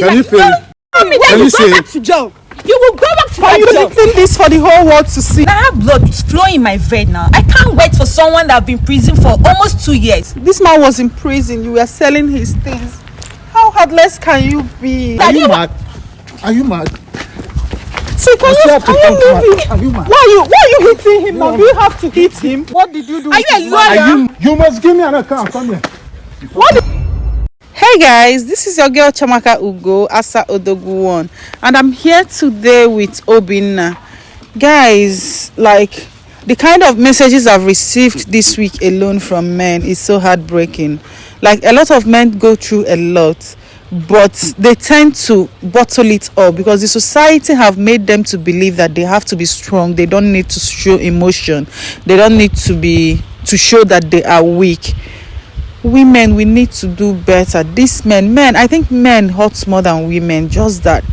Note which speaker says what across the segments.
Speaker 1: Can you feel it?
Speaker 2: Can you go back to jail? You will go back to that
Speaker 3: Are
Speaker 2: jail.
Speaker 3: you doing this for the whole world to see?
Speaker 2: I have blood flowing in my vein now. I can't wait for someone that have been in prison for almost 2 years.
Speaker 3: This man was in prison. You were selling his things. How heartless can you be?
Speaker 1: Are you mad? Are you mad?
Speaker 3: See, can you leave him?
Speaker 1: Are you mad?
Speaker 3: Why are you hitting him now? Do you have to hit him? What did you do?
Speaker 2: Are you a lawyer?
Speaker 1: You must give me an account. Come here.
Speaker 3: Hey guys, this is your girl Chamaka Ugo Asa Odoguwon, and I'm here today with Obinna. Guys, like the kind of messages I've received this week alone from men is so heartbreaking. Like a lot of men go through a lot, but they tend to bottle it up because the society have made them to believe that they have to be strong. They don't need to show emotion. They don't need to show that they are weak. Women, we need to do better. These men, I think men hurt more than women. Just that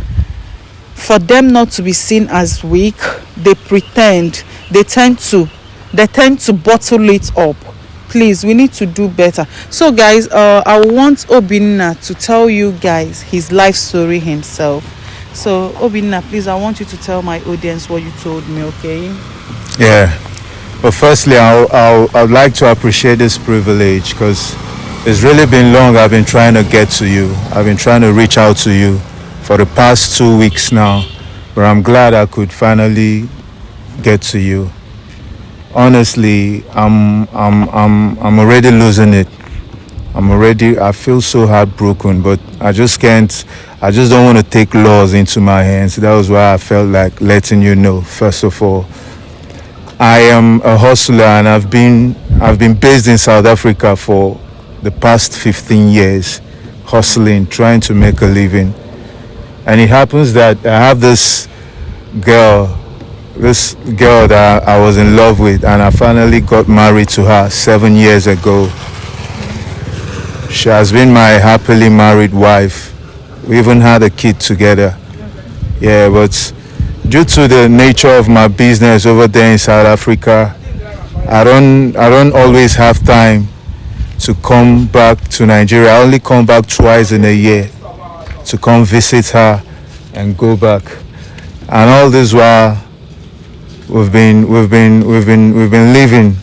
Speaker 3: for them not to be seen as weak, they pretend. They tend to bottle it up. Please, we need to do better. So guys, I want Obinna to tell you guys his life story himself. So Obinna, please, I want you to tell my audience what you told me, okay?
Speaker 4: Yeah. But firstly, I'd like to appreciate this privilege because it's really been long. I've been trying to get to you. I've been trying to reach out to you for the past 2 weeks now. But I'm glad I could finally get to you. Honestly, I'm already losing it. I feel so heartbroken, but I just don't want to take laws into my hands. That was why I felt like letting you know, first of all. I am a hustler and I've been based in South Africa for the past 15 years, hustling, trying to make a living. And it happens that I have this girl that I was in love with, and I finally got married to her 7 years ago. She has been my happily married wife. We even had a kid together. Yeah, but due to the nature of my business over there in South Africa, I don't always have time to come back to Nigeria. I only come back twice in a year to come visit her and go back. And all this while we've been living.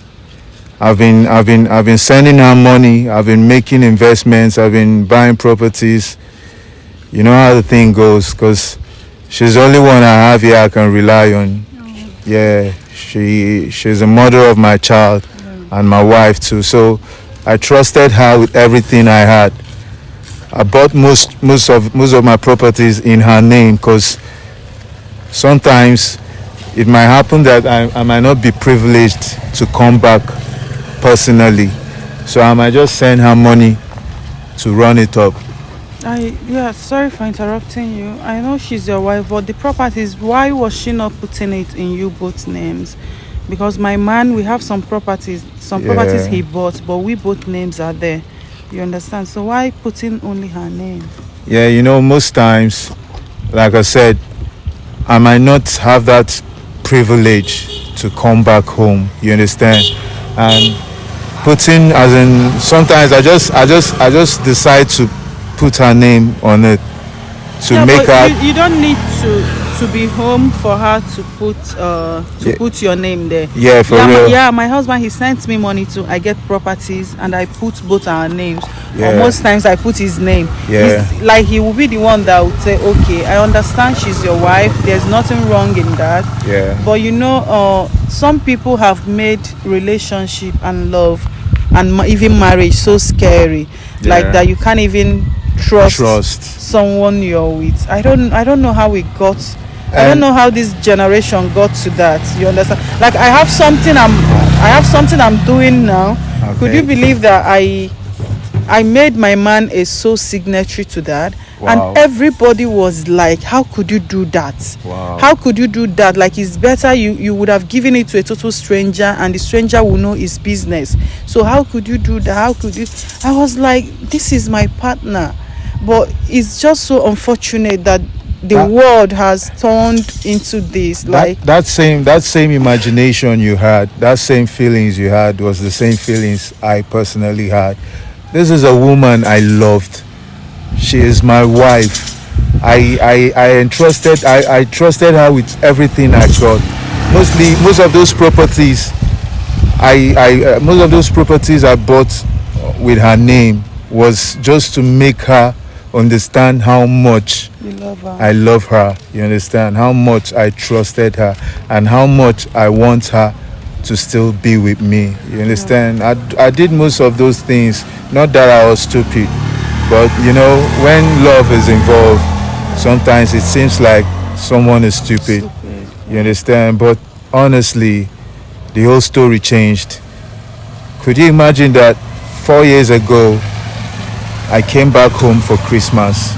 Speaker 4: I've been sending her money. I've been making investments. I've been buying properties. You know how the thing goes, because she's the only one I have here I can rely on. Yeah, she's the mother of my child and my wife too. So I trusted her with everything I had. I bought most of my properties in her name because sometimes it might happen that I might not be privileged to come back personally. So I might just send her money to run it up.
Speaker 3: Sorry for interrupting you. I know she's your wife, but the properties, why was she not putting it in you both names? Because my man, we have some properties he bought, but we both names are there. You understand? So why putting only her name?
Speaker 4: Yeah, you know, most times, like I said, I might not have that privilege to come back home. You understand? And putting, as in, sometimes I just decide to put her name on it to make her.
Speaker 3: You don't need to be home for her to put your name there.
Speaker 4: Yeah, for real.
Speaker 3: My husband, he sends me money to I get properties and I put both our names.
Speaker 4: Yeah.
Speaker 3: Or most times I put his name.
Speaker 4: Yeah.
Speaker 3: He's, like, he will be the one that would say, okay, I understand she's your wife. There's nothing wrong in that.
Speaker 4: Yeah.
Speaker 3: But you know, some people have made relationship and love and even marriage so scary, like that you can't even trust someone you're with. I don't know how we got. I don't know how this generation got to that. You understand? Like I have something I'm doing now. Okay. Could you believe that I made my man a sole signatory to that? Wow. And everybody was like, how could you do that?
Speaker 4: Wow.
Speaker 3: How could you do that? Like, it's better you would have given it to a total stranger and the stranger will know his business. So how could you do that? How could you? I was like, this is my partner. But it's just so unfortunate that the world has turned into this.
Speaker 4: That same imagination you had, that same feelings you had was the same feelings I personally had. This is a woman I loved. She is my wife. I entrusted I trusted her with everything I got. Most of those properties most of those properties I bought with her name was just to make her understand how much
Speaker 3: You love her.
Speaker 4: I love her. You understand how much I trusted her and how much I want her to still be with me. You understand? I did most of those things. Not that I was stupid, but you know, when love is involved, sometimes it seems like someone is stupid. You understand? But honestly, the whole story changed. Could you imagine that 4 years ago, I came back home for Christmas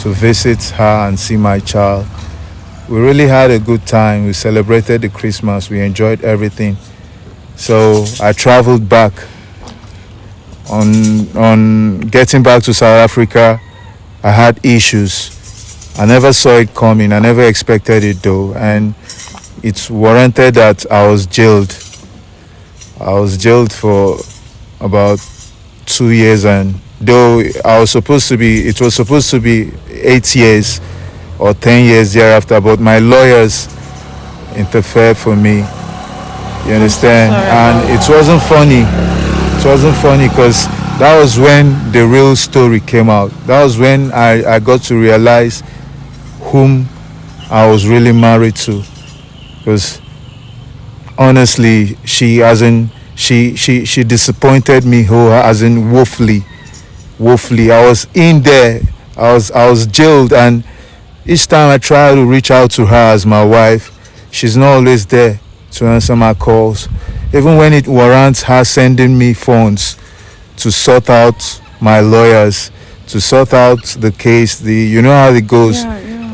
Speaker 4: to visit her and see my child. We really had a good time. We celebrated the Christmas. We enjoyed everything. So I traveled back. On getting back to South Africa, I had issues. I never saw it coming. I never expected it though. And it's warranted that I was jailed. I was jailed for about 2 years, and though it was supposed to be 8 years or 10 years thereafter, but my lawyers interfered for me. You understand? And it wasn't funny. It wasn't funny because that was when the real story came out. That was when I got to realize whom I was really married to. Because honestly, she disappointed me woefully. I was in there. I was jailed, and each time I try to reach out to her as my wife, she's not always there to answer my calls. Even when it warrants her sending me phones to sort out my lawyers, to sort out the case, you know how it goes.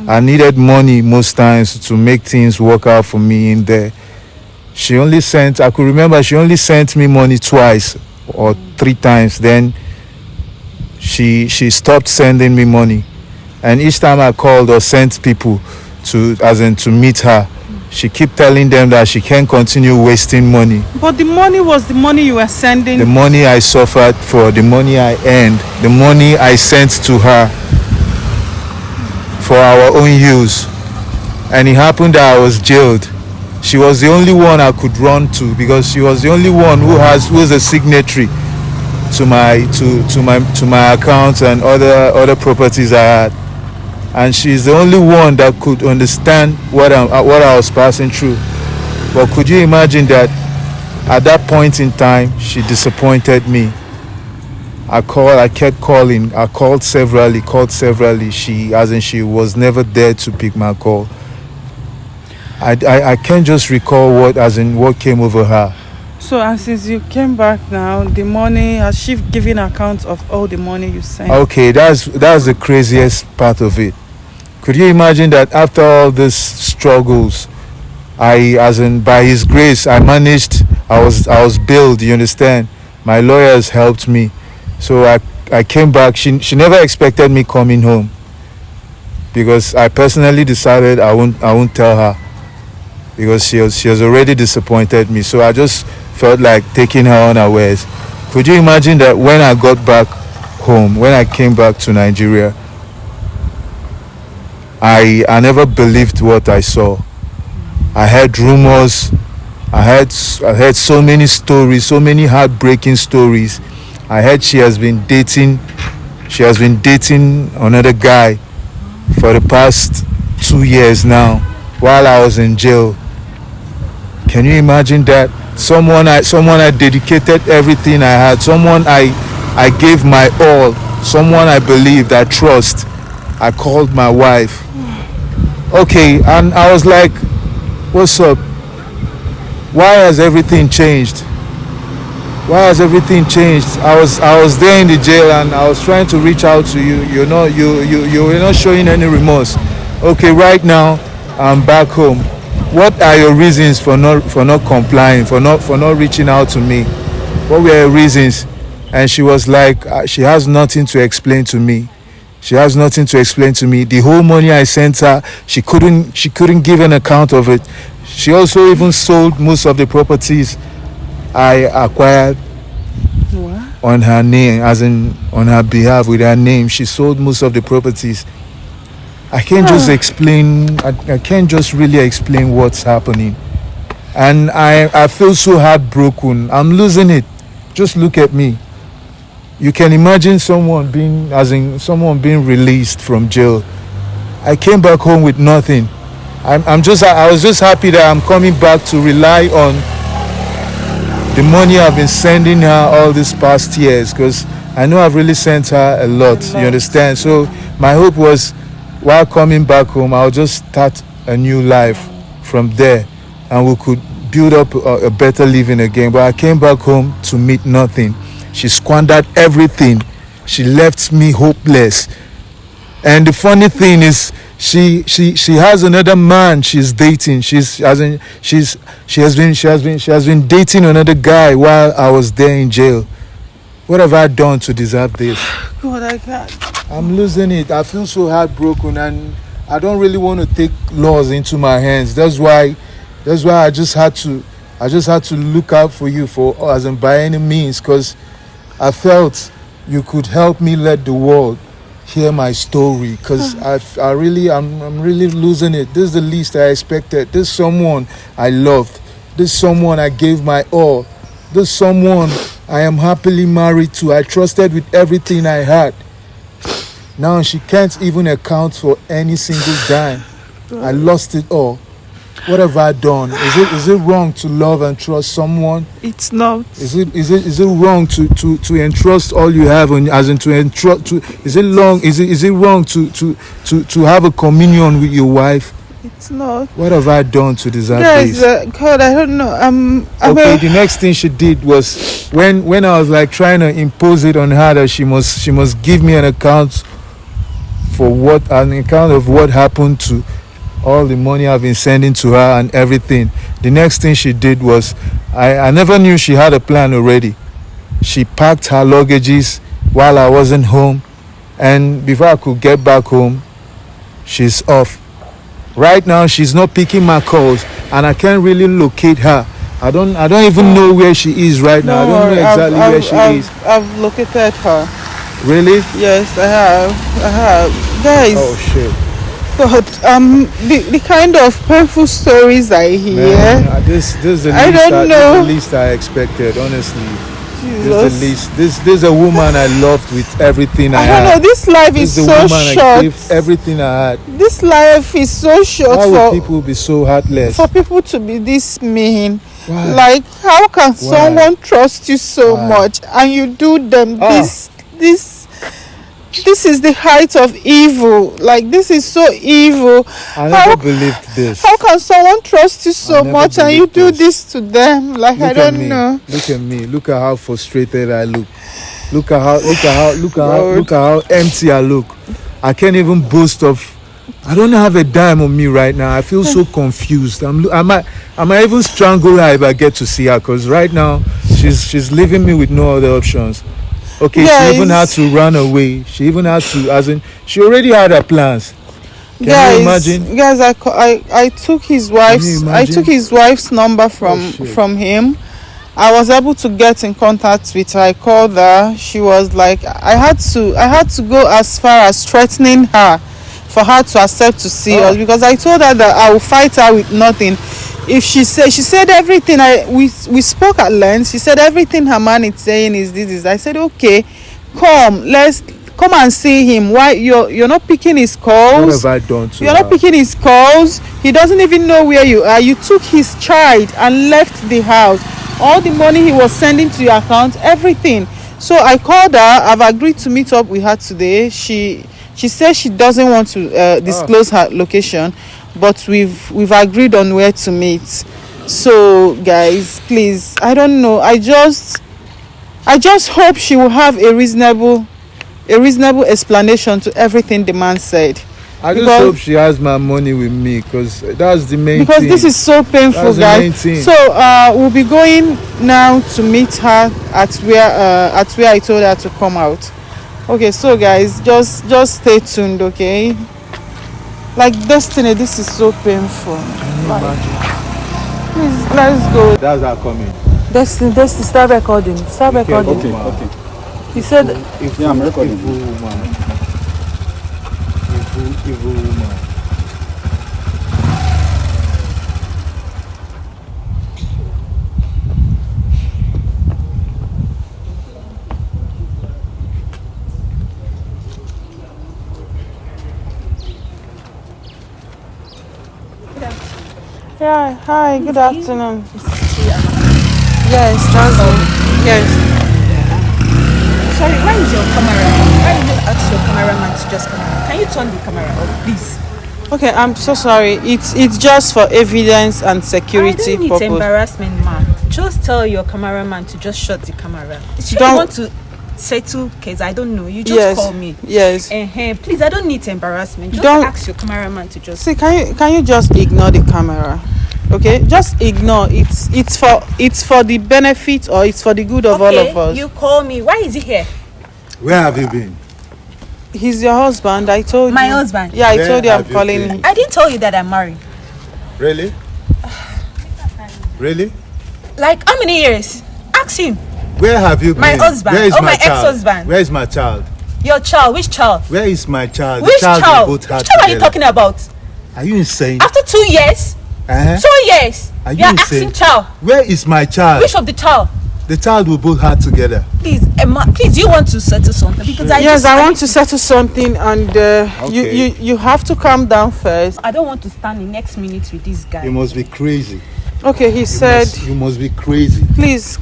Speaker 4: I needed money most times to make things work out for me in there. I could remember she only sent me money twice or 3 times. Then she stopped sending me money. And each time I called or sent people to meet her, she kept telling them that she can't continue wasting money.
Speaker 3: But the money was the money you were sending.
Speaker 4: The money I suffered for, the money I earned, the money I sent to her for our own use. And it happened that I was jailed. She was the only one I could run to because she was the only one who is a signatory to my accounts and other properties I had. And she's the only one that could understand what I was passing through. But could you imagine that at that point in time, she disappointed me? I kept calling. I called severally. She was never there to pick my call. I can't just recall what came over her.
Speaker 3: So, and since you came back now, the money, has she given account of all the money you sent?
Speaker 4: Okay, that's the craziest part of it. Could you imagine that after all these struggles, by His grace, I managed. I was bailed. You understand? My lawyers helped me, so I came back. She never expected me coming home because I personally decided I won't tell her because she has already disappointed me. So I just felt like taking her unawares. Could you imagine that when I got back home, when I came back to Nigeria, I never believed what I saw. I heard rumors. I heard so many stories, so many heartbreaking stories. I heard she has been dating another guy for the past 2 years now while I was in jail. Can you imagine that? Someone I dedicated everything I had, someone I gave my all, someone I believed, I trust. I called my wife. Okay, and I was like, what's up? Why has everything changed? I was there in the jail and I was trying to reach out to you. You were not showing any remorse. Okay, right now I'm back home. What are your reasons for not complying, for not reaching out to me? What were your reasons? And she was like, she has nothing to explain to me. The whole money I sent her, she couldn't give an account of it. She also even sold most of the properties I acquired on her name, as in on her behalf with her name. She sold most of the properties. I can't just explain. I can't just really explain what's happening, and I feel so heartbroken. I'm losing it. Just look at me. You can imagine someone being released from jail. I came back home with nothing. I was just happy that I'm coming back to rely on the money I've been sending her all these past years, because I know I've really sent her a lot. You understand? So my hope was, while coming back home, I'll just start a new life from there, and we could build up a better living again. But I came back home to meet nothing. She squandered everything. She left me hopeless. And the funny thing is, she has another man she's dating. She has been dating another guy while I was there in jail. What have I done to deserve this?
Speaker 3: God, I can't.
Speaker 4: I'm losing it. I feel so heartbroken, and I don't really want to take laws into my hands. That's why I just had to look out for you by any means, because I felt you could help me let the world hear my story, because I'm really losing it. This is the least I expected. This is someone I loved. This is someone I gave my all. This is someone I am happily married to. I trusted with everything I had. Now she can't even account for any single dime. I lost it all. What have I done? Is it wrong to love and trust someone?
Speaker 3: It's not.
Speaker 4: Is it wrong to entrust all you have on, as in to entrust to? Is it wrong to have a communion with your wife?
Speaker 3: It's not.
Speaker 4: What have I done to deserve
Speaker 3: Guys,
Speaker 4: this?
Speaker 3: God, I don't know.
Speaker 4: Okay, the next thing she did was, when I was like trying to impose it on her that she must give me an account of what happened to all the money I've been sending to her and everything. The next thing she did was, I never knew she had a plan already. She packed her luggages while I wasn't home, and before I could get back home, she's off. Right now, she's not picking my calls, and I can't really locate her. I don't even know where she is right now. I don't know exactly where she is.
Speaker 3: I've located her.
Speaker 4: Really?
Speaker 3: Yes, I have. Guys.
Speaker 4: Oh shit.
Speaker 3: God, the kind of painful stories I hear.
Speaker 4: Man, this is the least I expected, honestly.
Speaker 3: Jesus.
Speaker 4: This is a woman I loved with everything I had.
Speaker 3: don't know. This life is so short.
Speaker 4: I gave everything I had.
Speaker 3: This life is so short.
Speaker 4: Why would people be so heartless?
Speaker 3: For people to be this mean.
Speaker 4: Why?
Speaker 3: Like, how can someone trust you so much and you do them this? This is the height of evil. Like, this is so evil.
Speaker 4: I never believed this.
Speaker 3: How can someone trust you so much and you do this to them? Like, I don't know.
Speaker 4: Look at me. Look at how frustrated I look. Look at how empty I look. I can't even boast of. I don't have a dime on me right now. I feel so confused. I might even strangle her if I get to see her, because right now she's leaving me with no other options. Okay,
Speaker 3: Guys,
Speaker 4: she even had to run away. She even had to, she already had her plans. Can you imagine?
Speaker 3: Guys, I took his wife's number from him. I was able to get in contact with her. I called her. She was like, I had to go as far as threatening her for her to accept to see us, because I told her that I will fight her with nothing. If she said everything, we spoke at length. She said everything her man is saying is this. I said, okay, let's come and see him. Why you're not picking his calls?
Speaker 4: What have I done to
Speaker 3: You're
Speaker 4: her?
Speaker 3: not picking his calls. He doesn't even know where you are. You took his child and left the house. All the money he was sending to your account, everything. So I called her. I've agreed to meet up with her today. She says she doesn't want to disclose her location, but we've agreed on where to meet. So guys, please, I don't know. I just hope she will have a reasonable explanation to everything the man said.
Speaker 4: I just hope she has my money with me, because that's the main thing.
Speaker 3: Because this is so painful, guys. So we'll be going now to meet her at where I told her to come out. Okay, so guys, just stay tuned, okay? Like, Destiny, this is so painful. Please, let's go.
Speaker 4: That's our coming.
Speaker 2: Destiny, start recording. Start recording.
Speaker 5: Okay.
Speaker 2: He said,
Speaker 5: I'm recording.
Speaker 4: evil woman.
Speaker 3: Yeah, hi, good afternoon. Yes, that's it. Yes.
Speaker 2: Sorry, where is your camera? Why did you ask your cameraman to just come out? Can you turn the camera off, please?
Speaker 3: Okay, I'm so sorry. It's just for evidence and security
Speaker 2: I don't need
Speaker 3: purpose.
Speaker 2: embarrassment, man. Just tell your cameraman to just shut the camera. If you
Speaker 3: Don't-
Speaker 2: want to settle case, I don't know. You just
Speaker 3: Yes.
Speaker 2: call me.
Speaker 3: Yes.
Speaker 2: Please, I don't need embarrassment. Just
Speaker 3: Don't-
Speaker 2: ask your cameraman to just.
Speaker 3: See, can you just ignore the camera? Okay, just ignore. It's for the benefit or it's for the good of all of us.
Speaker 2: You call me. Why is he here?
Speaker 4: Where have you been?
Speaker 3: He's your husband. I told
Speaker 2: My
Speaker 3: you.
Speaker 2: husband?
Speaker 3: Yeah, I
Speaker 4: Where
Speaker 3: told you I'm
Speaker 4: have you
Speaker 3: calling
Speaker 4: been?
Speaker 3: him.
Speaker 2: I didn't tell you that I'm married.
Speaker 4: Really? Really?
Speaker 2: Like how many years? Ask him.
Speaker 4: Where have you
Speaker 2: My
Speaker 4: been?
Speaker 2: husband.
Speaker 4: Where is
Speaker 2: Oh,
Speaker 4: my
Speaker 2: my
Speaker 4: child?
Speaker 2: ex-husband.
Speaker 4: Where is my child?
Speaker 2: Your child. Which child?
Speaker 4: Where is my child?
Speaker 2: Which
Speaker 4: the child
Speaker 2: child?
Speaker 4: we
Speaker 2: Which
Speaker 4: both had
Speaker 2: child are you
Speaker 4: together.
Speaker 2: talking about?
Speaker 4: Are you insane?
Speaker 2: After 2 years?
Speaker 4: Uh-huh.
Speaker 2: 2 years?
Speaker 4: Are you
Speaker 2: You're
Speaker 4: insane?
Speaker 2: asking child.
Speaker 4: Where is my child?
Speaker 2: Which of the child?
Speaker 4: The child we both had together.
Speaker 2: Please, Emma, please, you want to settle something? Because
Speaker 3: Yes, I want to settle something, and
Speaker 4: Okay.
Speaker 3: you have to calm down first.
Speaker 2: I don't want to stand the next minute with this guy.
Speaker 4: You must be crazy.
Speaker 3: Okay, he said,
Speaker 4: You must be crazy.
Speaker 3: please,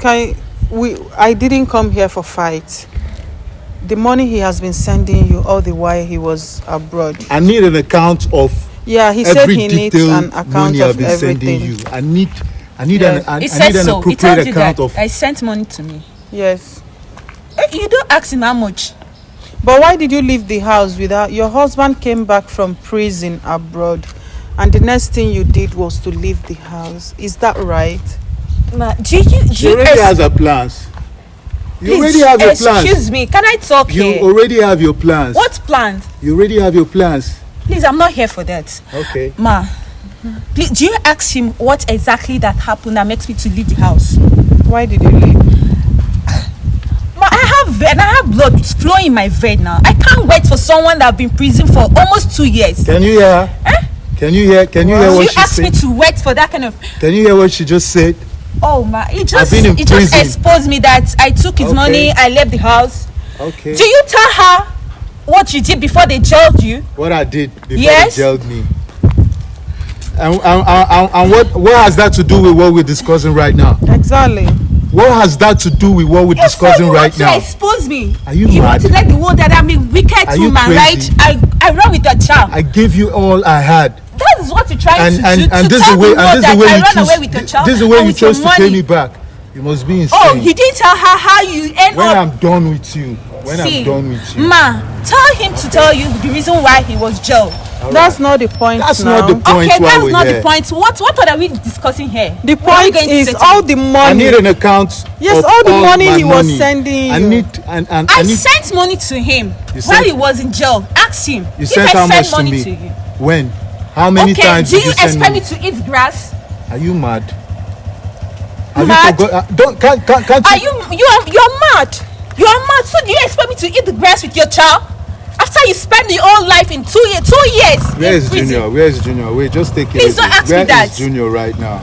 Speaker 3: I didn't come here for fight. The money he has been sending you all the while he was abroad.
Speaker 4: I need an account of
Speaker 3: Yeah, he said
Speaker 4: every
Speaker 3: he needs
Speaker 4: detailed
Speaker 3: an account
Speaker 4: money I've
Speaker 3: of
Speaker 4: been sending
Speaker 3: everything.
Speaker 4: you. I need
Speaker 3: Yes.
Speaker 4: an
Speaker 2: He said so. He
Speaker 4: appropriate
Speaker 2: told you
Speaker 4: account
Speaker 2: that
Speaker 4: of.
Speaker 2: I sent money to me.
Speaker 3: Yes.
Speaker 2: You don't ask him how much.
Speaker 3: But why did you leave the house without your husband came back from prison abroad, and the next thing you did was to leave the house? Is that right?
Speaker 2: Ma,
Speaker 4: She already has her plans. You already have your plans.
Speaker 2: Excuse me, can I talk
Speaker 4: You
Speaker 2: here?
Speaker 4: already have your plans.
Speaker 2: What plans?
Speaker 4: You already have your plans.
Speaker 2: Please, I'm not here for that.
Speaker 4: Okay.
Speaker 2: Ma, please, do you ask him what exactly that happened that makes me to leave the house?
Speaker 3: Why did you leave?
Speaker 2: Ma, I have blood flowing in my vein now. I can't wait for someone that been in prison for almost 2 years.
Speaker 4: Can you hear her? Can you hear
Speaker 2: Do
Speaker 4: what
Speaker 2: you
Speaker 4: she
Speaker 2: ask me
Speaker 4: said?
Speaker 2: to wait for that kind of?
Speaker 4: Can you hear what she just said?
Speaker 2: Oh ma, it just
Speaker 4: been in prison.
Speaker 2: exposed me that I took his
Speaker 4: Okay.
Speaker 2: money, I left the house.
Speaker 4: Okay.
Speaker 2: Do you tell her what you did before they jailed you?
Speaker 4: What I did before
Speaker 2: Yes.
Speaker 4: they jailed me. And what has that to do with what we're discussing right now?
Speaker 3: Exactly.
Speaker 4: What has that to do with what we're discussing
Speaker 2: You
Speaker 4: right
Speaker 2: want to
Speaker 4: now?
Speaker 2: expose me.
Speaker 4: Are you
Speaker 2: You
Speaker 4: mad?
Speaker 2: want to let the world that I'm a wicked
Speaker 4: Are you
Speaker 2: woman, right?
Speaker 4: crazy?
Speaker 2: I run with a child.
Speaker 4: I gave you all I had.
Speaker 2: That is what you're trying
Speaker 4: And
Speaker 2: to do.
Speaker 4: and
Speaker 2: To
Speaker 4: this is
Speaker 2: tell
Speaker 4: the way
Speaker 2: the world
Speaker 4: and this is
Speaker 2: that
Speaker 4: the way
Speaker 2: I
Speaker 4: you
Speaker 2: ran away
Speaker 4: choose
Speaker 2: with your child.
Speaker 4: this is the way
Speaker 2: and
Speaker 4: you
Speaker 2: with your
Speaker 4: chose to pay
Speaker 2: money.
Speaker 4: me back. You must be insane.
Speaker 2: Oh, you didn't tell her how you end
Speaker 4: When
Speaker 2: up.
Speaker 4: I'm done with you. When
Speaker 2: See,
Speaker 4: I'm done with you.
Speaker 2: Ma, tell him to tell you the reason why he was jailed.
Speaker 3: That's not the point.
Speaker 4: That's
Speaker 3: now.
Speaker 4: not the point.
Speaker 2: Okay,
Speaker 4: why
Speaker 2: that's
Speaker 4: we're
Speaker 2: not
Speaker 4: here.
Speaker 2: the point. What are we discussing here?
Speaker 3: The
Speaker 2: What are we
Speaker 3: point
Speaker 2: going to
Speaker 3: is
Speaker 2: settle?
Speaker 3: all the
Speaker 4: I
Speaker 3: money.
Speaker 4: need an account.
Speaker 3: Yes,
Speaker 4: of
Speaker 3: all the money
Speaker 4: my
Speaker 3: he was
Speaker 4: money.
Speaker 3: sending
Speaker 4: I
Speaker 3: you.
Speaker 4: need and
Speaker 2: I
Speaker 4: I need.
Speaker 2: sent money to him
Speaker 4: You
Speaker 2: while
Speaker 4: sent-
Speaker 2: he was in jail. Ask him.
Speaker 4: You
Speaker 2: if
Speaker 4: sent
Speaker 2: I
Speaker 4: how
Speaker 2: sent
Speaker 4: much to
Speaker 2: money
Speaker 4: me?
Speaker 2: to you.
Speaker 4: When? How many
Speaker 2: Okay,
Speaker 4: times
Speaker 2: do
Speaker 4: did
Speaker 2: you
Speaker 4: you send
Speaker 2: expect
Speaker 4: me?
Speaker 2: me to eat grass?
Speaker 4: Are you mad? Have
Speaker 2: Mad?
Speaker 4: you forgot? Don't can't
Speaker 2: Are
Speaker 4: you?
Speaker 2: you're mad? You're mad. So do you expect me to eat the grass with your child? After you spend your whole life in 2 years, 2 years.
Speaker 4: Where
Speaker 2: in
Speaker 4: is
Speaker 2: prison.
Speaker 4: Junior? Where is Junior? Wait, just take it.
Speaker 2: Please
Speaker 4: easy.
Speaker 2: don't ask me
Speaker 4: Where
Speaker 2: that.
Speaker 4: is Junior right now?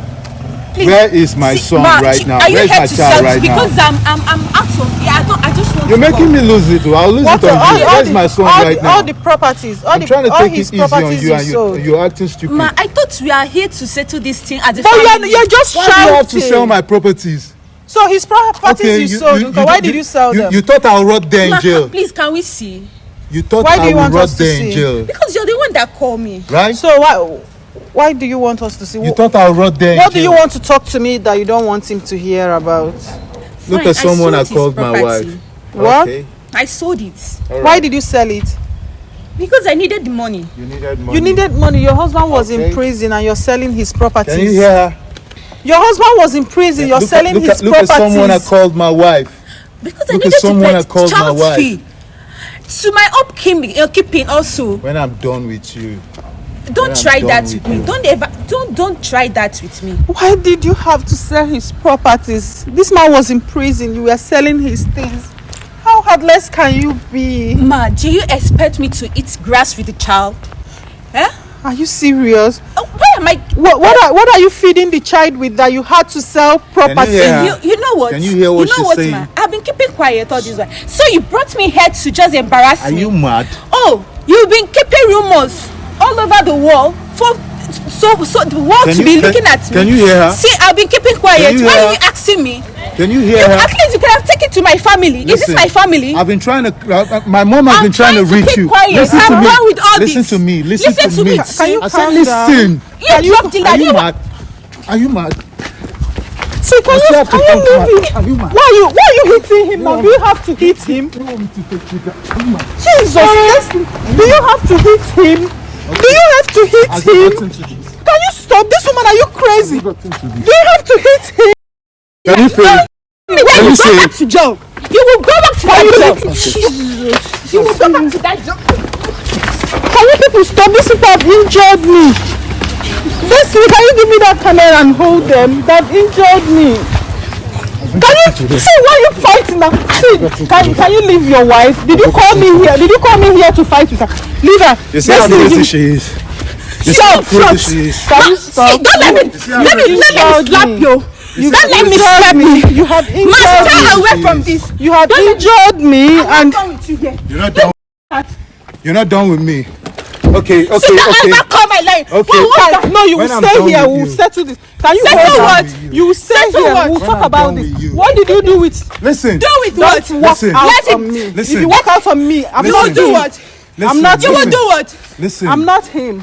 Speaker 2: Please.
Speaker 4: Where is my son
Speaker 2: Ma,
Speaker 4: right now?
Speaker 2: Are you
Speaker 4: Where is
Speaker 2: here
Speaker 4: my
Speaker 2: to
Speaker 4: child
Speaker 2: sell
Speaker 4: right now?
Speaker 2: because I'm out of here. I just want
Speaker 4: You're
Speaker 2: to
Speaker 4: making
Speaker 2: go.
Speaker 4: me lose it. I'll lose
Speaker 3: What
Speaker 4: it on
Speaker 3: all,
Speaker 4: you.
Speaker 3: all
Speaker 4: Where's
Speaker 3: the,
Speaker 4: my son
Speaker 3: all
Speaker 4: right
Speaker 3: the,
Speaker 4: now?
Speaker 3: all the properties, all
Speaker 4: I'm
Speaker 3: the
Speaker 4: trying to
Speaker 3: all
Speaker 4: take
Speaker 3: his
Speaker 4: it easy on
Speaker 3: properties
Speaker 4: you, and
Speaker 3: sold.
Speaker 4: you're acting stupid.
Speaker 2: Ma, I thought we are here to settle this thing as a
Speaker 3: But
Speaker 2: family.
Speaker 3: you're just
Speaker 4: Why do you have to
Speaker 3: shouting.
Speaker 4: sell my properties?
Speaker 3: So his properties you sold. Nka, why did you sell them?
Speaker 4: You thought I'll rot there in
Speaker 2: Ma,
Speaker 4: jail.
Speaker 2: please, can we see?
Speaker 4: You thought
Speaker 3: Why do
Speaker 4: I
Speaker 3: you
Speaker 4: would
Speaker 3: want
Speaker 4: rot
Speaker 3: us to
Speaker 4: there in
Speaker 3: see?
Speaker 4: jail,
Speaker 2: Because you're the one that called me.
Speaker 4: right?
Speaker 3: So why do you want us to see?
Speaker 4: You thought I'll rot there in jail.
Speaker 3: What do you want to talk to me that you don't want him to hear about?
Speaker 4: Look
Speaker 2: Fine,
Speaker 4: at someone I
Speaker 2: sold his
Speaker 4: called my
Speaker 2: property.
Speaker 4: wife.
Speaker 3: What?
Speaker 4: Okay.
Speaker 2: I sold it
Speaker 4: All
Speaker 3: Why
Speaker 4: right.
Speaker 3: did you sell it?
Speaker 2: because I needed the money.
Speaker 4: You needed money?
Speaker 3: You needed money. Your husband was
Speaker 4: Okay.
Speaker 3: in prison and you're selling his properties.
Speaker 4: Can you hear her?
Speaker 3: Your husband was in prison. You're selling his
Speaker 4: look at
Speaker 3: properties.
Speaker 4: someone I called my wife.
Speaker 2: Because I
Speaker 4: Look at
Speaker 2: needed to
Speaker 4: someone I
Speaker 2: pay
Speaker 4: called my
Speaker 2: child
Speaker 4: wife.
Speaker 2: fee. To my upkeeping also.
Speaker 4: When I'm done with you.
Speaker 2: Don't
Speaker 4: I'm
Speaker 2: try
Speaker 4: done
Speaker 2: that
Speaker 4: with
Speaker 2: with me.
Speaker 4: you.
Speaker 2: Don't try that with me.
Speaker 3: Why did you have to sell his properties? This man was in prison. You were selling his things. How heartless can you be?
Speaker 2: Ma, do you expect me to eat grass with the child? Eh?
Speaker 3: Are you serious?
Speaker 2: Why am I?
Speaker 3: What are you feeding the child with that you had to sell property?
Speaker 2: You know what?
Speaker 4: Can you hear what she's saying?
Speaker 2: Ma? I've been keeping quiet all this while. So you brought me here to just embarrass me?
Speaker 4: Are you mad?
Speaker 2: Oh, you've been keeping rumors all over the world for the world to be looking at me.
Speaker 4: Can you hear her?
Speaker 2: See, I've been keeping quiet. Why are you asking me?
Speaker 4: Can you hear her?
Speaker 2: At least you could have taken it to my family. Is this my family?
Speaker 4: I've been trying to. My mom has been trying to reach you.
Speaker 2: Listen to me. I'm done with all this.
Speaker 4: Listen to me. Listen to me.
Speaker 3: Can you calm
Speaker 4: listen.
Speaker 3: Are you
Speaker 4: mad? Are you mad?
Speaker 3: See, can you leave him? Why are you hitting him now? Do you have to hit him? Jesus! Do you have to hit him? Do you have to hit him? Can you stop? This woman, are you crazy? Do you have to hit him?
Speaker 4: Can you feel it?
Speaker 2: Can you say it? Joe, you will go back to that job. You will go back to that job.
Speaker 3: Can you people stop? These people have injured me. Can you give me that camera and hold them? They've injured me. Can you see why you fighting now? See, can you leave your wife? Did you call me here? Did you call me here to fight with her? Leave her.
Speaker 4: You see how crazy she is.
Speaker 3: Stop!
Speaker 4: Can you
Speaker 3: stop?
Speaker 2: Don't let me slap you. Don't let me slap me.
Speaker 3: You have injured me.
Speaker 2: Stay away from this.
Speaker 3: You have injured me, and
Speaker 4: you're not done. You're not done with me. Okay.
Speaker 2: Don't ever call my line.
Speaker 4: Okay.
Speaker 3: No, you will stay here. We'll settle this. Can you
Speaker 2: settle what?
Speaker 3: You will stay here. We'll talk about this. What did you do with?
Speaker 4: Listen.
Speaker 2: Do with what?
Speaker 4: Listen.
Speaker 3: Out on me. If you walk out on me, I'm not
Speaker 2: do what?
Speaker 3: I'm not.
Speaker 2: You will do what?
Speaker 4: Listen.
Speaker 3: I'm not him.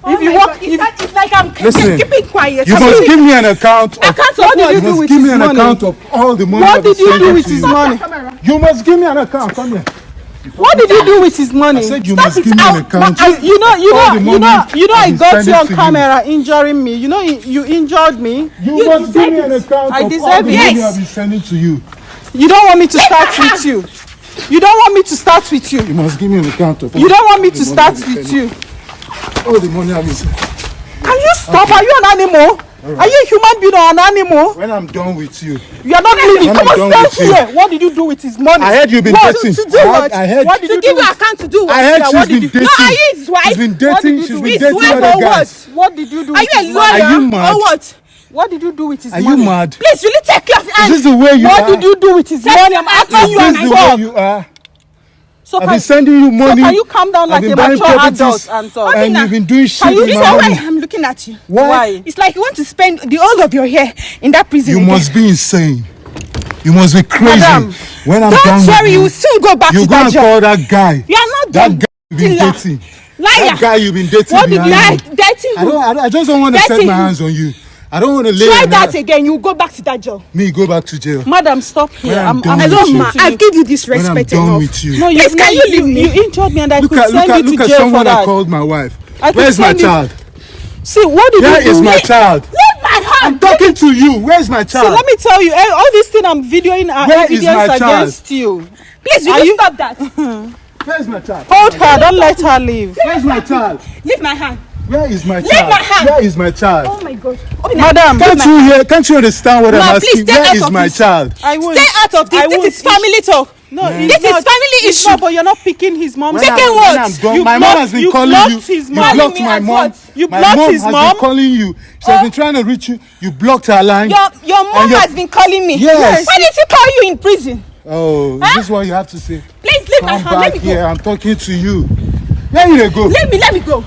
Speaker 2: If you walk, it's like I'm keeping quiet.
Speaker 4: You must give me an account.
Speaker 3: What did you do with his money?
Speaker 4: Give me an account of all the money.
Speaker 3: What did you do with his money?
Speaker 1: You must give me an account. Come here.
Speaker 3: What did you do with his money?
Speaker 1: I said you must give me an account.
Speaker 3: You know, I got you on camera injuring me. You know, you injured me.
Speaker 1: You must give me an account
Speaker 3: I
Speaker 1: of all
Speaker 3: deserve
Speaker 1: the
Speaker 3: it.
Speaker 1: money I've been sending to you.
Speaker 3: You don't want me to start with you. You don't want me to start with you.
Speaker 1: You must give me an account of all
Speaker 3: You don't want me
Speaker 1: the
Speaker 3: to
Speaker 1: money
Speaker 3: start
Speaker 1: I've been
Speaker 3: with
Speaker 1: sending.
Speaker 3: you.
Speaker 1: All the money I've been sending.
Speaker 3: Can you stop? Are you an animal? Right. Are you a human being or an animal?
Speaker 1: When I'm done with you.
Speaker 3: You are not leaving. Come on, stay here. What did you do with his money?
Speaker 1: I heard you've been dating.
Speaker 2: To do what?
Speaker 1: I heard.
Speaker 2: What did you give you account to do what?
Speaker 1: I heard
Speaker 3: What
Speaker 1: she's
Speaker 3: did
Speaker 1: been
Speaker 3: you-
Speaker 1: dating.
Speaker 2: No, are you his wife?
Speaker 1: She's been dating. She's been dating
Speaker 2: wife
Speaker 1: other
Speaker 2: or
Speaker 1: guys.
Speaker 3: What did you do
Speaker 2: Are
Speaker 3: with
Speaker 2: you a
Speaker 3: his money?
Speaker 2: lawyer?
Speaker 1: Are you mad?
Speaker 2: Or what?
Speaker 3: What did you do with his
Speaker 1: Are
Speaker 3: money?
Speaker 1: you mad?
Speaker 2: Please, will you take care of
Speaker 1: Is this the way you
Speaker 3: What
Speaker 1: are?
Speaker 3: did you do with his money? I'm asking you
Speaker 1: Is
Speaker 3: and
Speaker 1: this the way you are?
Speaker 3: So
Speaker 1: I've been sending you money.
Speaker 3: can you calm down like
Speaker 1: I've
Speaker 3: a
Speaker 1: been buying
Speaker 3: mature
Speaker 1: properties,
Speaker 3: adult and talk?
Speaker 1: and you've been doing shit
Speaker 3: Can you
Speaker 1: with
Speaker 2: You
Speaker 1: my
Speaker 2: know why
Speaker 1: money.
Speaker 2: I'm looking at you?
Speaker 3: Why?
Speaker 2: It's like you want to spend the whole of your hair in that prison.
Speaker 1: You
Speaker 2: again.
Speaker 1: must be insane. You must be crazy.
Speaker 3: Madam,
Speaker 1: When I'm
Speaker 2: Don't
Speaker 1: done
Speaker 2: worry,
Speaker 1: with
Speaker 2: you
Speaker 1: you,
Speaker 2: will soon go back
Speaker 1: you
Speaker 2: to
Speaker 1: go
Speaker 2: that
Speaker 1: and
Speaker 2: job.
Speaker 1: call that guy.
Speaker 2: You are not
Speaker 1: That
Speaker 2: done.
Speaker 1: guy you've been
Speaker 2: Killer.
Speaker 1: dating.
Speaker 2: Liar.
Speaker 1: That guy you've been dating.
Speaker 3: What did you
Speaker 1: behind
Speaker 2: Lie.
Speaker 1: me.
Speaker 2: Dating.
Speaker 1: I just don't want to set
Speaker 2: Dating.
Speaker 1: my hands on you. I don't want to lay
Speaker 2: Try
Speaker 1: on
Speaker 2: that again. You will go back to that job.
Speaker 1: me go back to jail.
Speaker 3: Madam, stop here.
Speaker 1: I'm done
Speaker 3: I'm
Speaker 1: with
Speaker 3: talking
Speaker 1: you.
Speaker 3: to
Speaker 2: I've given you this
Speaker 1: When I'm
Speaker 2: respect
Speaker 1: done
Speaker 2: enough.
Speaker 1: with you.
Speaker 3: No,
Speaker 2: Please, can you leave me?
Speaker 3: You injured me and I
Speaker 1: Look
Speaker 3: could
Speaker 1: at
Speaker 3: send you
Speaker 1: look
Speaker 3: to
Speaker 1: at
Speaker 3: jail for
Speaker 1: someone that
Speaker 3: that.
Speaker 1: called my wife.
Speaker 3: I could
Speaker 1: Where's my
Speaker 3: send you-
Speaker 1: child?
Speaker 3: See, what did
Speaker 1: Where
Speaker 3: you
Speaker 1: is
Speaker 3: do?
Speaker 1: my child?
Speaker 2: Leave my hand.
Speaker 1: I'm talking to you. Where's my
Speaker 3: So
Speaker 1: child?
Speaker 3: let me tell you, all these things I'm videoing are
Speaker 1: Where is
Speaker 3: evidence
Speaker 1: my child?
Speaker 3: against you.
Speaker 2: Please, will
Speaker 3: Are
Speaker 2: you
Speaker 3: you-
Speaker 2: stop that?
Speaker 1: Where's my child?
Speaker 3: Hold her, don't let her leave.
Speaker 1: Where's my child?
Speaker 2: Leave my hand.
Speaker 1: Where is my
Speaker 2: Leave
Speaker 1: child?
Speaker 2: my hand.
Speaker 1: Where is my child?
Speaker 2: Oh my God.
Speaker 3: Madam,
Speaker 1: Can't you understand what I'm
Speaker 2: Ma,
Speaker 1: asking?
Speaker 2: please stay
Speaker 1: Where
Speaker 2: out
Speaker 1: is
Speaker 2: of
Speaker 1: my
Speaker 2: this.
Speaker 1: child?
Speaker 3: I will.
Speaker 2: Stay out of this.
Speaker 3: I
Speaker 2: This
Speaker 3: won't.
Speaker 2: is family talk.
Speaker 3: No,
Speaker 2: This is family
Speaker 3: it's
Speaker 2: issue.
Speaker 3: not, but you're not picking his mom's
Speaker 1: When
Speaker 3: side.
Speaker 2: Second
Speaker 1: when
Speaker 2: word.
Speaker 1: I'm done,
Speaker 3: You
Speaker 1: my
Speaker 3: blocked-
Speaker 1: mom has been
Speaker 3: you
Speaker 1: calling
Speaker 3: blocked
Speaker 1: you.
Speaker 3: his
Speaker 1: You
Speaker 3: mom.
Speaker 1: blocked
Speaker 2: Me
Speaker 1: my
Speaker 2: as
Speaker 1: mom.
Speaker 2: what?
Speaker 3: You
Speaker 1: My
Speaker 3: blocked
Speaker 1: mom
Speaker 3: his
Speaker 1: has
Speaker 3: mom?
Speaker 1: been calling you. She has been trying to reach you. You blocked her line.
Speaker 2: Your mom
Speaker 1: And your-
Speaker 2: has been calling me.
Speaker 1: Yes.
Speaker 2: Why did she call you in prison?
Speaker 1: Oh,
Speaker 2: Huh?
Speaker 1: is this what you have to say?
Speaker 2: Please leave my
Speaker 1: Come
Speaker 2: hand. Let
Speaker 1: back
Speaker 2: me
Speaker 1: here.
Speaker 2: go.
Speaker 1: I'm talking to you. Where you dey go?
Speaker 2: Let me go.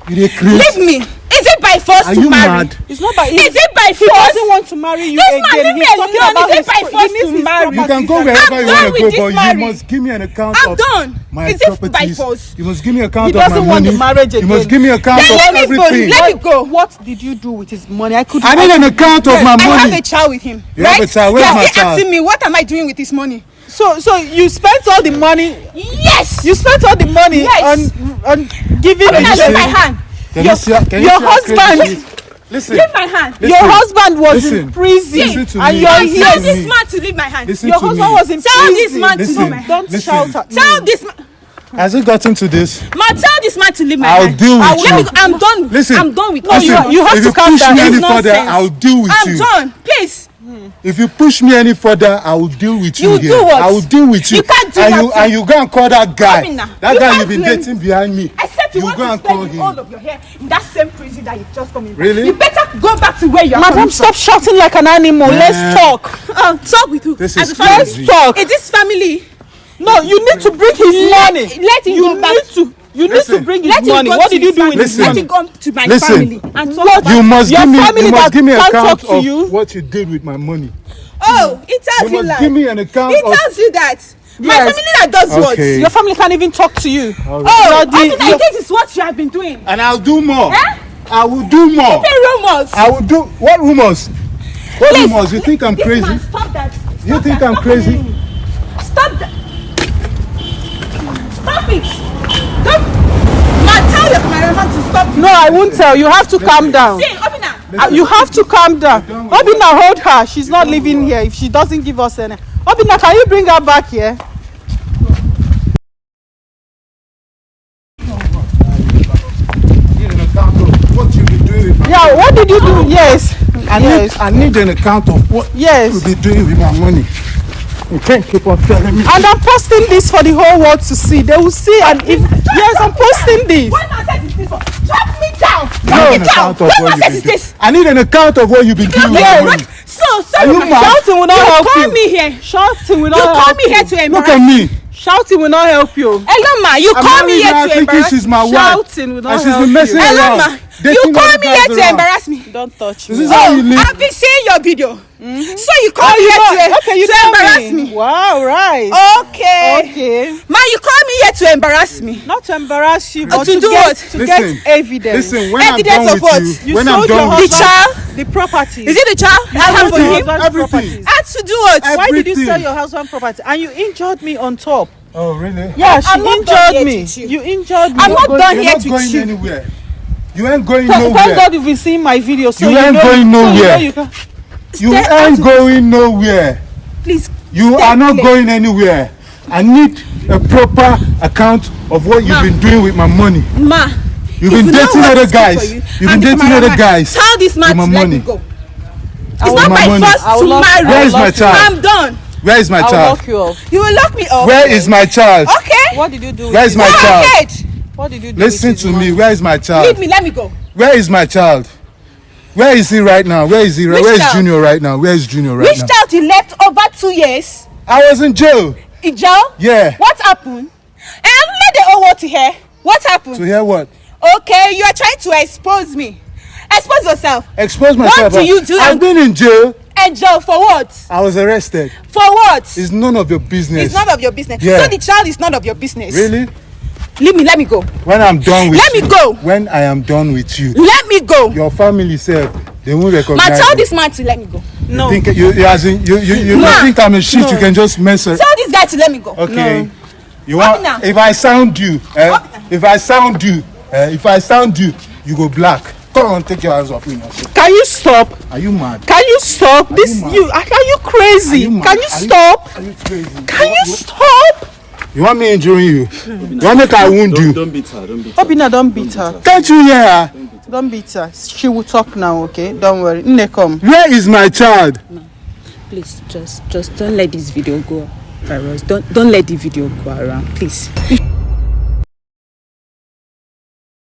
Speaker 1: You dey crazy?
Speaker 2: Leave me. Is it by force
Speaker 1: Are
Speaker 2: to
Speaker 1: you
Speaker 2: marry?
Speaker 1: mad?
Speaker 3: It's not by
Speaker 2: Is it by
Speaker 3: He
Speaker 2: force?
Speaker 3: doesn't want to marry you
Speaker 2: This
Speaker 3: again.
Speaker 2: man, leave me
Speaker 3: He's talking
Speaker 2: alone.
Speaker 3: about
Speaker 2: Is it
Speaker 3: his
Speaker 2: by
Speaker 3: pro-
Speaker 2: force
Speaker 3: he needs
Speaker 2: to
Speaker 3: his
Speaker 2: marry?
Speaker 1: You
Speaker 3: properties
Speaker 1: can go
Speaker 3: and-
Speaker 1: wherever
Speaker 2: I'm
Speaker 1: you
Speaker 2: done
Speaker 1: want to
Speaker 2: with
Speaker 1: go,
Speaker 2: this
Speaker 1: but you
Speaker 2: marriage.
Speaker 1: must give me an account
Speaker 2: I'm
Speaker 1: of
Speaker 2: done.
Speaker 1: my
Speaker 2: Is it by
Speaker 1: properties.
Speaker 2: force?
Speaker 1: You must give me account
Speaker 3: He
Speaker 1: of my
Speaker 3: doesn't want
Speaker 1: money.
Speaker 3: the marriage
Speaker 1: You must
Speaker 3: again.
Speaker 1: give me account
Speaker 2: Then
Speaker 1: of
Speaker 2: let me go.
Speaker 1: everything.
Speaker 2: Let me go.
Speaker 3: What did you do with his money? I could.
Speaker 1: I need an account of my
Speaker 2: I have
Speaker 1: money.
Speaker 2: a child with him.
Speaker 1: You have
Speaker 2: right?
Speaker 1: a child. Where's
Speaker 2: You're
Speaker 1: my
Speaker 2: still
Speaker 1: child?
Speaker 2: asking me what am I doing with this money?
Speaker 3: So you spent all the money.
Speaker 2: Yes.
Speaker 3: You spent all the money
Speaker 2: Yes.
Speaker 3: on giving
Speaker 2: Leave
Speaker 3: the
Speaker 2: my hand.
Speaker 1: Can you see? Can you
Speaker 3: your
Speaker 1: see how crazy
Speaker 3: husband-
Speaker 1: she is? Listen.
Speaker 2: Leave my hand.
Speaker 3: Your husband was
Speaker 1: Listen.
Speaker 3: in prison,
Speaker 1: Listen to
Speaker 3: and
Speaker 1: me.
Speaker 3: you're
Speaker 1: Listen
Speaker 3: here.
Speaker 1: to
Speaker 2: Tell
Speaker 1: me.
Speaker 2: this man to leave my hand.
Speaker 1: Listen
Speaker 3: Your
Speaker 1: to
Speaker 3: husband
Speaker 1: me.
Speaker 3: was in
Speaker 2: Tell
Speaker 3: prison.
Speaker 2: this man to
Speaker 1: Listen.
Speaker 2: leave my hand.
Speaker 3: Don't
Speaker 1: Listen.
Speaker 3: shout at me.
Speaker 2: Tell this man.
Speaker 1: Has it gotten to this?
Speaker 2: Tell this man to leave my
Speaker 1: I'll
Speaker 2: hand.
Speaker 1: deal with
Speaker 2: Let me
Speaker 1: you.
Speaker 2: go. I'm done.
Speaker 1: Listen.
Speaker 2: I'm done with
Speaker 3: No,
Speaker 2: all
Speaker 3: you
Speaker 2: this
Speaker 3: have
Speaker 1: if
Speaker 3: to
Speaker 1: you
Speaker 3: calm
Speaker 1: push
Speaker 3: down.
Speaker 1: me
Speaker 3: It's
Speaker 1: any further,
Speaker 2: nonsense.
Speaker 1: I'll deal with
Speaker 2: I'm
Speaker 1: you.
Speaker 2: done. Please.
Speaker 1: If you push me any further, I will deal with you
Speaker 2: You
Speaker 1: here.
Speaker 2: do what?
Speaker 1: I will deal with you.
Speaker 2: You can't do
Speaker 1: and
Speaker 2: that
Speaker 1: you
Speaker 2: to-
Speaker 1: and you go and call that guy.
Speaker 2: Obinna,
Speaker 1: That
Speaker 2: you
Speaker 1: guy
Speaker 2: can't
Speaker 1: you've been
Speaker 2: blame
Speaker 1: dating behind me.
Speaker 2: Except you want
Speaker 1: go
Speaker 2: to
Speaker 1: and call
Speaker 2: spend all
Speaker 1: him.
Speaker 2: of your hair in that same prison that you just come in.
Speaker 1: Really?
Speaker 2: You better go back to where you are
Speaker 3: Madam,
Speaker 2: coming
Speaker 3: stop shouting like an animal.
Speaker 1: Man.
Speaker 3: Let's talk.
Speaker 2: from. Talk with who?
Speaker 1: This
Speaker 2: As
Speaker 1: is
Speaker 2: a family.
Speaker 1: crazy.
Speaker 3: Let's talk.
Speaker 2: Is this family?
Speaker 3: No, you need to bring his money.
Speaker 2: Let him
Speaker 3: You
Speaker 2: go back.
Speaker 3: need to. You need to
Speaker 1: Listen.
Speaker 3: bring
Speaker 2: Let
Speaker 3: his
Speaker 2: him
Speaker 3: money.
Speaker 2: go
Speaker 3: What
Speaker 2: to
Speaker 3: did you
Speaker 2: his
Speaker 3: do with
Speaker 2: family.
Speaker 3: his
Speaker 1: Listen.
Speaker 2: Let
Speaker 3: money?
Speaker 2: him go to my
Speaker 1: Listen.
Speaker 2: family and talk
Speaker 3: What?
Speaker 2: about
Speaker 1: You must
Speaker 3: Your
Speaker 1: give me.
Speaker 3: family
Speaker 1: You must
Speaker 3: that
Speaker 1: give me an
Speaker 3: can't
Speaker 1: account
Speaker 3: talk to
Speaker 1: of
Speaker 3: you.
Speaker 1: what you did with my money.
Speaker 2: Oh, it tells
Speaker 1: You
Speaker 2: you
Speaker 1: must
Speaker 2: that.
Speaker 1: give me an account
Speaker 2: It
Speaker 1: of.
Speaker 2: tells you that. My
Speaker 3: Yes.
Speaker 2: family that does what?
Speaker 1: Okay.
Speaker 3: Your family can't even talk to you.
Speaker 2: Oh,
Speaker 3: Bloody-
Speaker 2: I think this is what you have been doing.
Speaker 1: And I'll do more.
Speaker 2: Eh?
Speaker 1: I will do more.
Speaker 2: Pay rumors.
Speaker 1: I will do. What rumors? What
Speaker 2: Please,
Speaker 1: rumors? You think I'm
Speaker 2: this
Speaker 1: crazy?
Speaker 2: Man, stop that.
Speaker 1: You
Speaker 2: Stop
Speaker 1: think
Speaker 2: that.
Speaker 1: I'm
Speaker 2: Stop
Speaker 1: crazy?
Speaker 2: it. Stop that. Stop it. Don't. Man, tell your cameraman to stop.
Speaker 3: No, I won't tell. You have to calm down.
Speaker 2: See, Obinna.
Speaker 3: You have to calm down. Obinna, hold her. She's not living here if she doesn't give us any. Obinna, can you bring her back here?
Speaker 1: Need an account of what you've been doing with my
Speaker 3: Yeah, what did you do? Yes. Yes.
Speaker 1: I need an account of what
Speaker 3: Yes.
Speaker 1: you've been doing with my money. You can't keep on telling me.
Speaker 3: And I'm posting this for the whole world to see. They will see, and if yes, I'm posting this.
Speaker 2: What nonsense is this one? Drop me down.
Speaker 1: I
Speaker 2: Drop
Speaker 1: need
Speaker 2: me
Speaker 1: an
Speaker 2: down.
Speaker 1: account of
Speaker 2: What
Speaker 1: what you've
Speaker 2: nonsense
Speaker 1: been
Speaker 2: is
Speaker 1: doing.
Speaker 2: this?
Speaker 1: I need an account of what you've been doing with my money.
Speaker 2: So,
Speaker 1: Are you mad?
Speaker 3: Shouting will not help
Speaker 2: call
Speaker 3: you.
Speaker 2: me here.
Speaker 3: Shouting will
Speaker 2: You
Speaker 3: not
Speaker 2: call
Speaker 3: help
Speaker 2: me
Speaker 3: you.
Speaker 2: here to
Speaker 1: Look
Speaker 2: embarrass
Speaker 1: at me.
Speaker 3: Shouting will not help you.
Speaker 2: Hello, ma. You
Speaker 1: I'm
Speaker 2: call me
Speaker 1: married
Speaker 2: here
Speaker 1: now,
Speaker 2: to
Speaker 1: thinking
Speaker 2: embarrass
Speaker 1: she's
Speaker 2: me.
Speaker 1: my wife.
Speaker 3: Shouting will
Speaker 1: And
Speaker 3: not
Speaker 1: she's
Speaker 3: help
Speaker 1: been messing
Speaker 3: you.
Speaker 2: Hello,
Speaker 1: around.
Speaker 2: ma.
Speaker 1: dating
Speaker 2: You call
Speaker 1: other
Speaker 2: me
Speaker 1: guys
Speaker 2: here to
Speaker 1: around.
Speaker 2: embarrass me.
Speaker 3: Don't touch
Speaker 1: This
Speaker 3: me.
Speaker 1: is how you live.
Speaker 2: I've been seeing your video. So you call
Speaker 3: Oh,
Speaker 2: me
Speaker 3: you
Speaker 2: here
Speaker 3: know,
Speaker 2: to,
Speaker 3: okay, you
Speaker 2: to
Speaker 3: tell
Speaker 2: embarrass
Speaker 3: me.
Speaker 2: me.
Speaker 3: Wow, right.
Speaker 2: Okay.
Speaker 3: Okay.
Speaker 2: Ma, you call me here to embarrass me.
Speaker 3: Not to embarrass you, but
Speaker 2: to
Speaker 3: to
Speaker 2: do
Speaker 3: get,
Speaker 2: what?
Speaker 3: to
Speaker 1: Listen,
Speaker 3: get evidence.
Speaker 1: Listen, when
Speaker 2: Evidence
Speaker 1: I'm done
Speaker 2: of
Speaker 1: with
Speaker 2: what?
Speaker 1: you,
Speaker 3: You
Speaker 1: when I'm
Speaker 3: sold your
Speaker 1: done with
Speaker 2: The
Speaker 3: husband
Speaker 2: child?
Speaker 3: the property.
Speaker 2: Is it the child I have for
Speaker 3: your
Speaker 2: him?
Speaker 3: husband's
Speaker 1: Everything.
Speaker 3: properties.
Speaker 2: And to do what?
Speaker 3: Why did you
Speaker 1: Everything.
Speaker 3: sell your husband property? And you injured me on top.
Speaker 1: Oh, really?
Speaker 3: Yeah, she
Speaker 2: I'm not done
Speaker 3: injured
Speaker 2: yet
Speaker 3: me.
Speaker 2: with you.
Speaker 3: You injured me.
Speaker 2: I'm not done
Speaker 1: You're
Speaker 2: here
Speaker 1: not
Speaker 2: with
Speaker 1: going
Speaker 2: you.
Speaker 1: anywhere. You ain't going
Speaker 3: Thank
Speaker 1: nowhere.
Speaker 3: God you've been seeing my video, so
Speaker 1: You ain't
Speaker 3: know,
Speaker 1: going
Speaker 3: so
Speaker 1: nowhere.
Speaker 3: you can.
Speaker 1: You
Speaker 2: Stay out
Speaker 1: ain't
Speaker 2: of-
Speaker 1: going nowhere.
Speaker 2: Please.
Speaker 1: You
Speaker 2: stay
Speaker 1: are not
Speaker 2: clear.
Speaker 1: going anywhere. I need a proper account of what you've been doing with my money.
Speaker 2: Ma.
Speaker 1: You've
Speaker 2: if
Speaker 1: been
Speaker 2: you know
Speaker 1: dating
Speaker 2: what
Speaker 1: other
Speaker 2: is good for
Speaker 1: guys.
Speaker 2: you,
Speaker 1: You've
Speaker 2: and
Speaker 1: been
Speaker 2: the
Speaker 1: dating other
Speaker 2: cameraman,
Speaker 1: guys.
Speaker 2: Tell this man
Speaker 1: with
Speaker 2: to
Speaker 1: my
Speaker 2: let me
Speaker 1: money.
Speaker 2: go. It's
Speaker 1: will
Speaker 2: not
Speaker 1: my
Speaker 2: my
Speaker 1: money.
Speaker 2: first
Speaker 3: I will
Speaker 2: to
Speaker 3: lock-
Speaker 2: marry.
Speaker 1: Where is my child?
Speaker 2: I'm done.
Speaker 1: Where is my
Speaker 3: I'll
Speaker 1: child?
Speaker 3: lock you up.
Speaker 2: You will lock me up.
Speaker 1: Where is my child?
Speaker 2: Okay.
Speaker 3: What did you do with
Speaker 1: Where is
Speaker 3: his
Speaker 1: my
Speaker 2: Go
Speaker 1: child?
Speaker 2: ahead.
Speaker 3: What did you do
Speaker 1: Listen
Speaker 3: with his
Speaker 1: to me.
Speaker 3: money?
Speaker 1: Where is my
Speaker 2: Leave
Speaker 1: child?
Speaker 2: me. Let me go.
Speaker 1: Where is my child? Where is he right now? Where is he?
Speaker 2: Which
Speaker 1: Where is
Speaker 2: child?
Speaker 1: Junior right now? Where is Junior right
Speaker 2: Which
Speaker 1: now?
Speaker 2: child you left over 2 years?
Speaker 1: I was in jail.
Speaker 2: In jail?
Speaker 1: Yeah.
Speaker 2: What happened? And let the whole world to hear. What happened?
Speaker 1: To hear what?
Speaker 2: Okay, you are trying to expose me. Expose yourself.
Speaker 1: Expose myself.
Speaker 2: do you do?
Speaker 1: I've been in jail.
Speaker 2: And jail for what?
Speaker 1: I was arrested.
Speaker 2: For what?
Speaker 1: It's none of your business.
Speaker 2: It's none of your business.
Speaker 1: Yeah.
Speaker 2: So the child is none of your business.
Speaker 1: Really?
Speaker 2: Leave me. Let me go.
Speaker 1: When I'm done with
Speaker 2: Let
Speaker 1: you.
Speaker 2: me go.
Speaker 1: When I am done with you.
Speaker 2: Let me go.
Speaker 1: Your family said they won't
Speaker 2: Ma,
Speaker 1: recognize
Speaker 2: tell
Speaker 1: you.
Speaker 2: this man to let me go.
Speaker 3: No.
Speaker 1: Think you
Speaker 2: Ma.
Speaker 1: think I'm a shit,
Speaker 3: No.
Speaker 1: you can just mess it.
Speaker 2: Tell this guy to let me go.
Speaker 1: Okay.
Speaker 3: No.
Speaker 1: You want
Speaker 2: Obinna.
Speaker 1: if I sound you, if I sound you, you go black. Come on, take your hands off me now.
Speaker 3: Can you stop?
Speaker 1: Are you mad?
Speaker 3: Can you stop? This
Speaker 1: mad?
Speaker 3: you are you crazy?
Speaker 1: Are you mad?
Speaker 3: Can you
Speaker 1: Are
Speaker 3: stop?
Speaker 1: Are you crazy?
Speaker 3: Can you stop?
Speaker 1: You want me injuring you? You want me to wound you?
Speaker 5: Don't beat her. Don't beat her.
Speaker 3: Obinna, don't beat her.
Speaker 1: Can't you hear her?
Speaker 3: Don't beat her. She will talk now, okay? Don't worry. Nne, come.
Speaker 1: Where is my child?
Speaker 2: Please, just don't let this video go viral. Don't let the video go around, please.